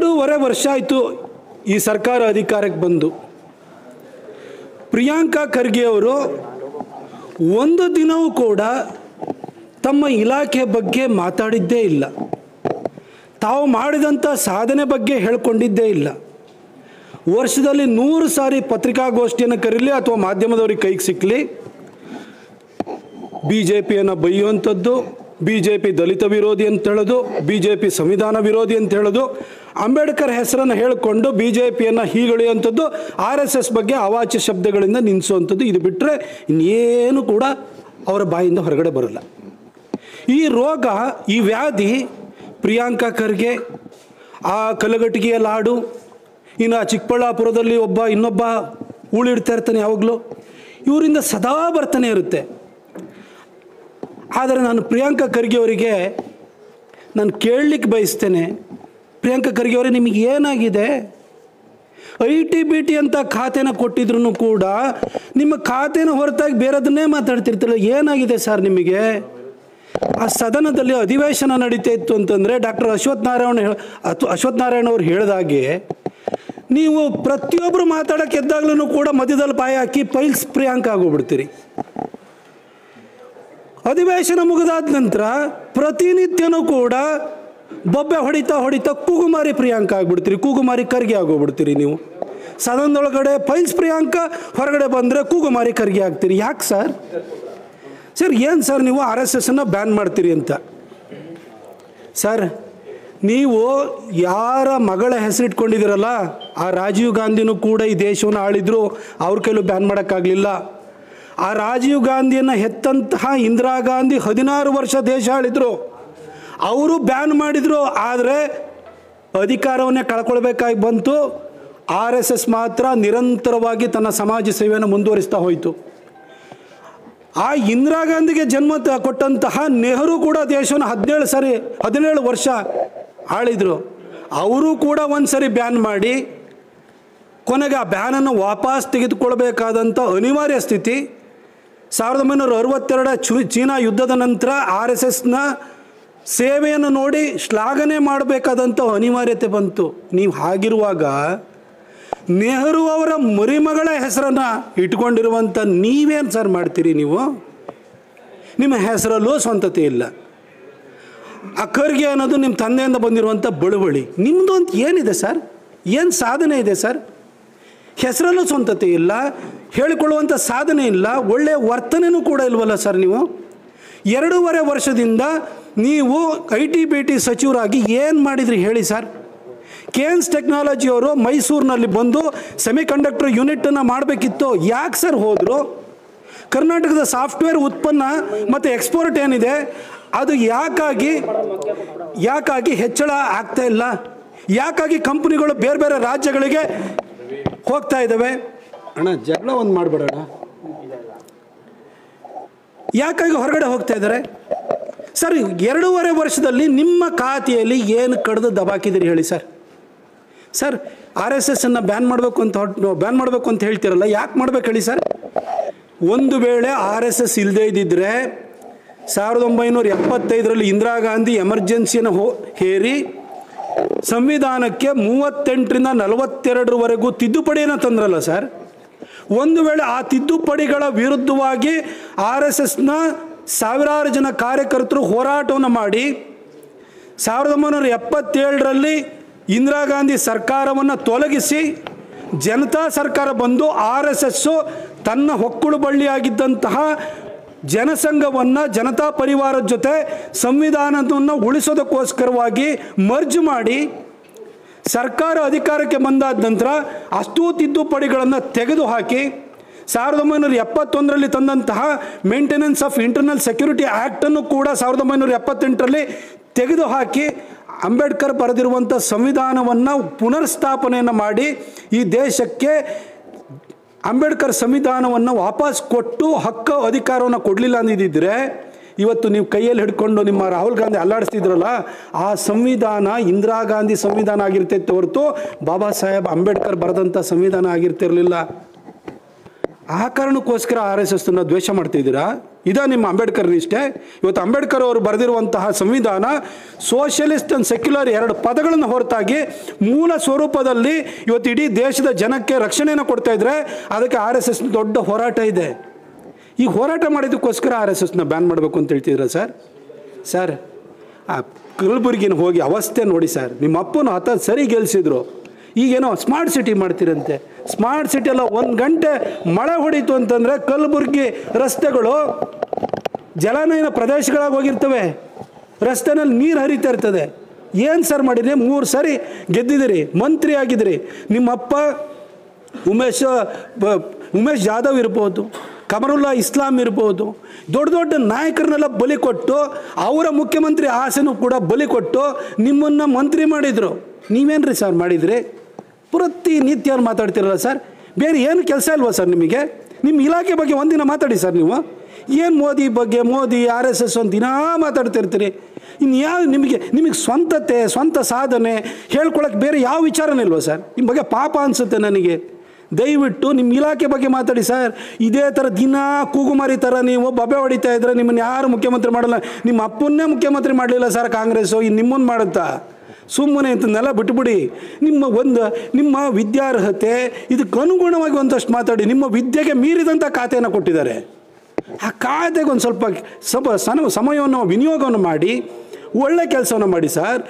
2.5 ವರ್ಷ ಆಯಿತು ಈ ಸರ್ಕಾರ ಅಧಿಕಾರಕ್ಕೆ ಬಂದು. ಪ್ರಿಯಾಂಕಾ ಖರ್ಗೆ ಅವರು ಒಂದು ದಿನವೂ ಕೂಡ ತಮ್ಮ ಇಲಾಖೆ ಬಗ್ಗೆ ಮಾತಾಡಿದ್ದೇ ಇಲ್ಲ. ತಾವು ಮಾಡಿದಂಥ ಸಾಧನೆ ಬಗ್ಗೆ ಹೇಳ್ಕೊಂಡಿದ್ದೇ ಇಲ್ಲ. ವರ್ಷದಲ್ಲಿ 100 ಸಾರಿ ಪತ್ರಿಕಾಗೋಷ್ಠಿಯನ್ನು ಕರೀಲಿ ಅಥವಾ ಮಾಧ್ಯಮದವ್ರಿಗೆ ಕೈಗೆ ಸಿಕ್ಕಲಿ, ಬಿ ಜೆ ಪಿಯನ್ನು ಬೈಯುವಂಥದ್ದು, ಬಿ ಜೆ ಪಿ ದಲಿತ ವಿರೋಧಿ ಅಂತ ಹೇಳೋದು, ಬಿ ಜೆ ಪಿ ಸಂವಿಧಾನ ವಿರೋಧಿ ಅಂತ ಹೇಳೋದು, ಅಂಬೇಡ್ಕರ್ ಹೆಸರನ್ನು ಹೇಳಿಕೊಂಡು ಬಿ ಜೆ ಪಿಯನ್ನು ಹೀಗಳೆಯುವಂಥದ್ದು, RSS ಬಗ್ಗೆ ಅವಾಚ್ಯ ಶಬ್ದಗಳಿಂದ ನಿಲ್ಲಿಸುವಂಥದ್ದು. ಇದು ಬಿಟ್ಟರೆ ಇನ್ನೇನು ಕೂಡ ಅವರ ಬಾಯಿಂದ ಹೊರಗಡೆ ಬರಲ್ಲ. ಈ ರೋಗ, ಈ ವ್ಯಾಧಿ ಪ್ರಿಯಾಂಕಾ ಖರ್ಗೆ, ಆ ಕಲಘಟಗಿಯ ಲಾಡು, ಇನ್ನು ಆ ಚಿಕ್ಕಬಳ್ಳಾಪುರದಲ್ಲಿ ಇನ್ನೊಬ್ಬ ಉಳಿಡ್ತಾ ಇರ್ತಾನೆ ಯಾವಾಗಲೂ, ಇವರಿಂದ ಸದಾ ಬರ್ತಾನೆ ಇರುತ್ತೆ. ಆದರೆ ನಾನು ಪ್ರಿಯಾಂಕಾ ಖರ್ಗೆ ಅವರಿಗೆ ನಾನು ಕೇಳಲಿಕ್ಕೆ ಬಯಸ್ತೇನೆ, ಪ್ರಿಯಾಂಕಾ ಖರ್ಗೆ ಅವರೇ ನಿಮಗೆ ಏನಾಗಿದೆ? IT-BT ಅಂತ ಖಾತೆನ ಕೊಟ್ಟಿದ್ರು ಕೂಡ ನಿಮ್ಮ ಖಾತೆನ ಹೊರತಾಗಿ ಬೇರೆದನ್ನೇ ಮಾತಾಡ್ತಿರ್ತಿರಲ್ಲ, ಏನಾಗಿದೆ ಸರ್ ನಿಮಗೆ? ಆ ಸದನದಲ್ಲಿ ಅಧಿವೇಶನ ನಡೀತಾ ಇತ್ತು ಅಂತಂದರೆ ಡಾಕ್ಟರ್ ಅಶ್ವಥ್ ನಾರಾಯಣ ಅವರು ಹೇಳಿದಾಗೆ ನೀವು ಪ್ರತಿಯೊಬ್ಬರು ಮಾತಾಡೋಕ್ಕೆ ಎದ್ದಾಗ್ಲೂ ಕೂಡ ಮಧ್ಯದಲ್ಲಿ ಬಾಯಿ ಹಾಕಿ ಪೈಲ್ಸ್ ಪ್ರಿಯಾಂಕಾ ಆಗೋಗ್ಬಿಡ್ತೀರಿ. ಅಧಿವೇಶನ ಮುಗಿದಾದ ನಂತರ ಪ್ರತಿನಿತ್ಯನೂ ಕೂಡ ಬೊಬ್ಬೆ ಹೊಡಿತಾ ಕೂಗುಮಾರಿ ಪ್ರಿಯಾಂಕಾ ಆಗ್ಬಿಡ್ತೀರಿ, ಕೂಗುಮಾರಿ ಖರ್ಗೆ ಆಗೋಗ್ಬಿಡ್ತೀರಿ. ನೀವು ಸದನದೊಳಗಡೆ ಪೈಲ್ಸ್ ಪ್ರಿಯಾಂಕಾ, ಹೊರಗಡೆ ಬಂದರೆ ಕೂಗುಮಾರಿ ಖರ್ಗೆ ಆಗ್ತೀರಿ. ಯಾಕೆ ಸರ್? ಸರ್ ಏನು ಸರ್ ನೀವು RSSನ್ನು ಬ್ಯಾನ್ ಮಾಡ್ತೀರಿ ಅಂತ? ಸರ್ ನೀವು ಯಾರ ಮಗಳ ಹೆಸರಿಟ್ಕೊಂಡಿದ್ದೀರಲ್ಲ, ಆ ರಾಜೀವ್ ಗಾಂಧಿನೂ ಕೂಡ ಈ ದೇಶವನ್ನು ಆಳಿದ್ರು, ಅವ್ರ ಕೈಲೂ ಬ್ಯಾನ್ ಮಾಡೋಕ್ಕಾಗಲಿಲ್ಲ. ಆ ರಾಜೀವ್ ಗಾಂಧಿಯನ್ನು ಹೆತ್ತಂತಹ ಇಂದಿರಾ ಗಾಂಧಿ 16 ವರ್ಷ ದೇಶ ಆಳಿದ್ರು, ಅವರು ಬ್ಯಾನ್ ಮಾಡಿದರು. ಆದರೆ ಅಧಿಕಾರವನ್ನೇ ಕಳ್ಕೊಳ್ಬೇಕಾಗಿ ಬಂತು. RSS ಮಾತ್ರ ನಿರಂತರವಾಗಿ ತನ್ನ ಸಮಾಜ ಸೇವೆಯನ್ನು ಮುಂದುವರಿಸ್ತಾ ಹೋಯಿತು. ಆ ಇಂದಿರಾ ಗಾಂಧಿಗೆ ಜನ್ಮ ಕೊಟ್ಟಂತಹ ನೆಹರು ಕೂಡ ದೇಶವನ್ನು 17 ವರ್ಷ ಆಳಿದರು. ಅವರು ಕೂಡ ಒಂದು ಸರಿ ಬ್ಯಾನ್ ಮಾಡಿ ಕೊನೆಗೆ ಆ ಬ್ಯಾನನ್ನು ವಾಪಸ್ ತೆಗೆದುಕೊಳ್ಬೇಕಾದಂಥ ಅನಿವಾರ್ಯ ಸ್ಥಿತಿ. 1962 ಚೀನಾ ಯುದ್ಧದ ನಂತರ RSSನ ಸೇವೆಯನ್ನು ನೋಡಿ ಶ್ಲಾಘನೆ ಮಾಡಬೇಕಾದಂಥ ಅನಿವಾರ್ಯತೆ ಬಂತು. ನೀವು ಹಾಗಿರುವಾಗ ನೆಹರು ಅವರ ಮರಿಮಗಳ ಹೆಸರನ್ನು ಇಟ್ಕೊಂಡಿರುವಂಥ ನೀವೇನು ಸರ್ ಮಾಡ್ತೀರಿ? ನೀವು ನಿಮ್ಮ ಹೆಸರಲ್ಲೂ ಸ್ವಂತತೆ ಇಲ್ಲ. ಆ ಖರ್ಗೆ ಅನ್ನೋದು ನಿಮ್ಮ ತಂದೆಯಿಂದ ಬಂದಿರುವಂಥ ಬಳುವಳಿ. ನಿಮ್ಮದು ಅಂತ ಏನಿದೆ ಸರ್? ಏನು ಸಾಧನೆ ಇದೆ ಸರ್? ಹೆಸರಲ್ಲೂ ಸ್ವಂತತೆ ಇಲ್ಲ, ಹೇಳಿಕೊಳ್ಳುವಂಥ ಸಾಧನೆ ಇಲ್ಲ, ಒಳ್ಳೆಯ ವರ್ತನೆಯೂ ಕೂಡ ಇಲ್ವಲ್ಲ ಸರ್ ನೀವು? 2.5 ವರ್ಷದಿಂದ ನೀವು IT-BT ಸಚಿವರಾಗಿ ಏನು ಮಾಡಿದ್ರಿ ಹೇಳಿ ಸರ್? ಕೇನ್ಸ್ ಟೆಕ್ನಾಲಜಿಯವರು ಮೈಸೂರಿನಲ್ಲಿ ಬಂದು ಸೆಮಿಕಂಡಕ್ಟರ್ ಯೂನಿಟನ್ನು ಮಾಡಬೇಕಿತ್ತು, ಯಾಕೆ ಸರ್ ಹೋದರು? ಕರ್ನಾಟಕದ ಸಾಫ್ಟ್ವೇರ್ ಉತ್ಪನ್ನ ಮತ್ತು ಎಕ್ಸ್ಪೋರ್ಟ್ ಏನಿದೆ ಅದು ಯಾಕಾಗಿ ಹೆಚ್ಚಳ ಆಗ್ತಾ ಇಲ್ಲ? ಯಾಕಾಗಿ ಕಂಪ್ನಿಗಳು ಬೇರೆ ಬೇರೆ ರಾಜ್ಯಗಳಿಗೆ ಹೋಗ್ತಾ ಇದ್ದಾವೆ? ಅಣ್ಣ ಜಗಳ ಒಂದು ಮಾಡಬೇಡಣ್ಣ. ಯಾಕಾಗಿ ಹೊರಗಡೆ ಹೋಗ್ತಾ ಇದ್ದಾರೆ ಸರ್? 2.5 ವರ್ಷದಲ್ಲಿ ನಿಮ್ಮ ಖಾತೆಯಲ್ಲಿ ಏನು ಕಡ್ದು ದಬಾಕಿದಿರಿ ಹೇಳಿ ಸರ್? ಸರ್ RSSನ್ನು ಬ್ಯಾನ್ ಮಾಡಬೇಕು ಅಂತ ಹೇಳ್ತಿರಲ್ಲ, ಯಾಕೆ ಮಾಡ್ಬೇಕು ಹೇಳಿ ಸರ್? ಒಂದು ವೇಳೆ RSS ಇಲ್ಲದೇ ಇದ್ದಿದ್ದರೆ 1975ರಲ್ಲಿ ಇಂದಿರಾ ಗಾಂಧಿ ಎಮರ್ಜೆನ್ಸಿಯನ್ನು ಹೇರಿ ಸಂವಿಧಾನಕ್ಕೆ 38ರಿಂದ 42ರವರೆಗೂ ತಿದ್ದುಪಡಿಯನ್ನು ತಂದ್ರಲ್ಲ ಸರ್. ಒಂದು ವೇಳೆ ಆ ತಿದ್ದುಪಡಿಗಳ ವಿರುದ್ಧವಾಗಿ RSSನ ಸಾವಿರಾರು ಜನ ಕಾರ್ಯಕರ್ತರು ಹೋರಾಟವನ್ನು ಮಾಡಿ 1977ರಲ್ಲಿ ಇಂದಿರಾ ಗಾಂಧಿ ಸರ್ಕಾರವನ್ನು ತೊಲಗಿಸಿ ಜನತಾ ಸರ್ಕಾರ ಬಂದು RSSಸು ತನ್ನ ಹೊಕ್ಕುಳು ಬಳ್ಳಿಯಾಗಿದ್ದಂತಹ ಜನಸಂಘವನ್ನು ಜನತಾ ಪರಿವಾರದ ಜೊತೆ ಸಂವಿಧಾನವನ್ನು ಉಳಿಸೋದಕ್ಕೋಸ್ಕರವಾಗಿ ಮರ್ಜ್ ಮಾಡಿ ಸರ್ಕಾರ ಅಧಿಕಾರಕ್ಕೆ ಬಂದಾದ ನಂತರ ಅಷ್ಟೂ ತಿದ್ದುಪಡಿಗಳನ್ನು ತೆಗೆದುಹಾಕಿ 1971ರಲ್ಲಿ ತಂದಂತಹ ಮೇಂಟೆನೆನ್ಸ್ ಆಫ್ ಇಂಟರ್ನಲ್ ಸೆಕ್ಯೂರಿಟಿ ಆ್ಯಕ್ಟನ್ನು ಕೂಡ 1978ರಲ್ಲಿ ತೆಗೆದುಹಾಕಿ ಅಂಬೇಡ್ಕರ್ ಬರೆದಿರುವಂಥ ಸಂವಿಧಾನವನ್ನು ಪುನರ್ಸ್ಥಾಪನೆಯನ್ನು ಮಾಡಿ ಈ ದೇಶಕ್ಕೆ ಅಂಬೇಡ್ಕರ್ ಸಂವಿಧಾನವನ್ನು ವಾಪಸ್ ಕೊಟ್ಟು ಅಧಿಕಾರವನ್ನು ಕೊಡಲಿಲ್ಲ ಅಂದಿದ್ದರೆ ಇವತ್ತು ನೀವು ಕೈಯಲ್ಲಿ ಹಿಡ್ಕೊಂಡು ನಿಮ್ಮ ರಾಹುಲ್ ಗಾಂಧಿ ಅಲ್ಲಾಡಿಸ್ತಿದ್ರಲ್ಲ, ಆ ಸಂವಿಧಾನ ಇಂದಿರಾ ಗಾಂಧಿ ಸಂವಿಧಾನ ಆಗಿರ್ತೈತೆ ಹೊರತು ಬಾಬಾ ಸಾಹೇಬ್ ಅಂಬೇಡ್ಕರ್ ಬರೆದಂಥ ಸಂವಿಧಾನ ಆಗಿರ್ತಿರಲಿಲ್ಲ. ಆ ಕಾರಣಕ್ಕೋಸ್ಕರ RSSನ ದ್ವೇಷ ಮಾಡ್ತಿದ್ದೀರಾ? ಇದೇ ನಿಮ್ಮ ಅಂಬೇಡ್ಕರ್ ನಿಷ್ಠೆ? ಇವತ್ತು ಅಂಬೇಡ್ಕರ್ ಅವರು ಬರೆದಿರುವಂತಹ ಸಂವಿಧಾನ ಸೋಷಿಯಲಿಸ್ಟ್ ಆ್ಯಂಡ್ ಸೆಕ್ಯುಲರ್ ಎರಡು ಪದಗಳನ್ನು ಹೊರತಾಗಿ ಮೂಲ ಸ್ವರೂಪದಲ್ಲಿ ಇವತ್ತು ಇಡೀ ದೇಶದ ಜನಕ್ಕೆ ರಕ್ಷಣೆಯನ್ನು ಕೊಡ್ತಾ ಇದ್ರೆ ಅದಕ್ಕೆ RSS ದೊಡ್ಡ ಹೋರಾಟ ಇದೆ. ಈ ಹೋರಾಟ ಮಾಡಿದ್ದಕ್ಕೋಸ್ಕರ RSSನ ಬ್ಯಾನ್ ಮಾಡಬೇಕು ಅಂತ ಹೇಳ್ತಿದ್ರ ಸರ್? ಆ ಕಲಬುರ್ಗಿನ ಹೋಗಿ ಅವಸ್ಥೆ ನೋಡಿ ಸರ್. ನಿಮ್ಮ ಅಪ್ಪನ ಸರಿ ಗೆಲ್ಸಿದ್ರು, ಈಗೇನೋ ಸ್ಮಾರ್ಟ್ ಸಿಟಿ ಮಾಡ್ತೀರಂತೆ. ಸ್ಮಾರ್ಟ್ ಸಿಟಿ ಎಲ್ಲ 1 ಗಂಟೆ ಮಳೆ ಹೊಡೀತು ಅಂತಂದರೆ ಕಲಬುರ್ಗಿ ರಸ್ತೆಗಳು ಜಲಾನಯನ ಪ್ರದೇಶಗಳಾಗಿ ಹೋಗಿರ್ತವೆ, ರಸ್ತೆನಲ್ಲಿ ನೀರು ಹರಿತಾ ಇರ್ತದೆ. ಏನು ಸರ್ ಮಾಡಿದ್ರಿ? 3 ಸರಿ ಗೆದ್ದಿದ್ದೀರಿ, ಮಂತ್ರಿ ಆಗಿದ್ದೀರಿ. ನಿಮ್ಮಪ್ಪ ಉಮೇಶ್ ಜಾಧವ್ ಇರ್ಬೋದು, ಕಮರುಲ್ಲಾ ಇಸ್ಲಾಂ ಇರ್ಬೋದು, ದೊಡ್ಡ ದೊಡ್ಡ ನಾಯಕರನ್ನೆಲ್ಲ ಬಲಿ ಕೊಟ್ಟು ಅವರ ಮುಖ್ಯಮಂತ್ರಿ ಆಸೆನೂ ಕೂಡ ಬಲಿ ಕೊಟ್ಟು ನಿಮ್ಮನ್ನು ಮಂತ್ರಿ ಮಾಡಿದರು. ನೀವೇನ್ರಿ ಸರ್ ಮಾಡಿದ್ರಿ? ಪ್ರತಿನಿತ್ಯ ಮಾತಾಡ್ತಿರಲ್ಲ ಸರ್. ಬೇರೆ ಏನು ಕೆಲಸ ಇಲ್ವಾ ಸರ್ ನಿಮಗೆ? ನಿಮ್ಮ ಇಲಾಖೆ ಬಗ್ಗೆ ಒಂದಿನ ಮಾತಾಡಿ ಸರ್. ನೀವು ಏನು ಮೋದಿ ಬಗ್ಗೆ, ಮೋದಿ RSS ಒಂದು ದಿನ ಮಾತಾಡ್ತಿರ್ತೀರಿ. ಇನ್ನು ಯಾವ ನಿಮಗೆ ಸ್ವಂತ ಸಾಧನೆ ಹೇಳ್ಕೊಳಕ್ಕೆ ಬೇರೆ ಯಾವ ವಿಚಾರನೇ ಇಲ್ವಾ ಸರ್? ನಿಮ್ಮ ಬಗ್ಗೆ ಪಾಪ ಅನಿಸುತ್ತೆ ನನಗೆ. ದಯವಿಟ್ಟು ನಿಮ್ಮ ಇಲಾಖೆ ಬಗ್ಗೆ ಮಾತಾಡಿ ಸರ್. ಇದೇ ಥರ ದಿನ ಕೂಗುಮಾರಿ ಥರ ನೀವು ಬಬ್ಬೆ ಹೊಡಿತಾ ಇದ್ರೆ ನಿಮ್ಮನ್ನು ಯಾರು ಮುಖ್ಯಮಂತ್ರಿ ಮಾಡಲ್ಲ. ನಿಮ್ಮ ಅಪ್ಪನ್ನೇ ಮುಖ್ಯಮಂತ್ರಿ ಮಾಡಲಿಲ್ಲ ಸರ್ ಕಾಂಗ್ರೆಸ್ಸು, ಇನ್ನು ನಿಮ್ಮನ್ನು ಮಾಡುತ್ತಾ? ಸುಮ್ಮನೆ ಇಂಥನ್ನೆಲ್ಲ ಬಿಟ್ಬಿಡಿ. ನಿಮ್ಮ ವಿದ್ಯಾರ್ಹತೆ ಇದಕ್ಕೆ ಅನುಗುಣವಾಗಿ ಒಂದಷ್ಟು ಮಾತಾಡಿ. ನಿಮ್ಮ ವಿದ್ಯೆಗೆ ಮೀರಿದಂಥ ಖಾತೆಯನ್ನು ಕೊಟ್ಟಿದ್ದಾರೆ. ಆ ಖಾತೆಗೆ ಒಂದು ಸ್ವಲ್ಪ ಸಮಯವನ್ನು ವಿನಿಯೋಗವನ್ನು ಮಾಡಿ ಒಳ್ಳೆ ಕೆಲಸವನ್ನು ಮಾಡಿ ಸರ್.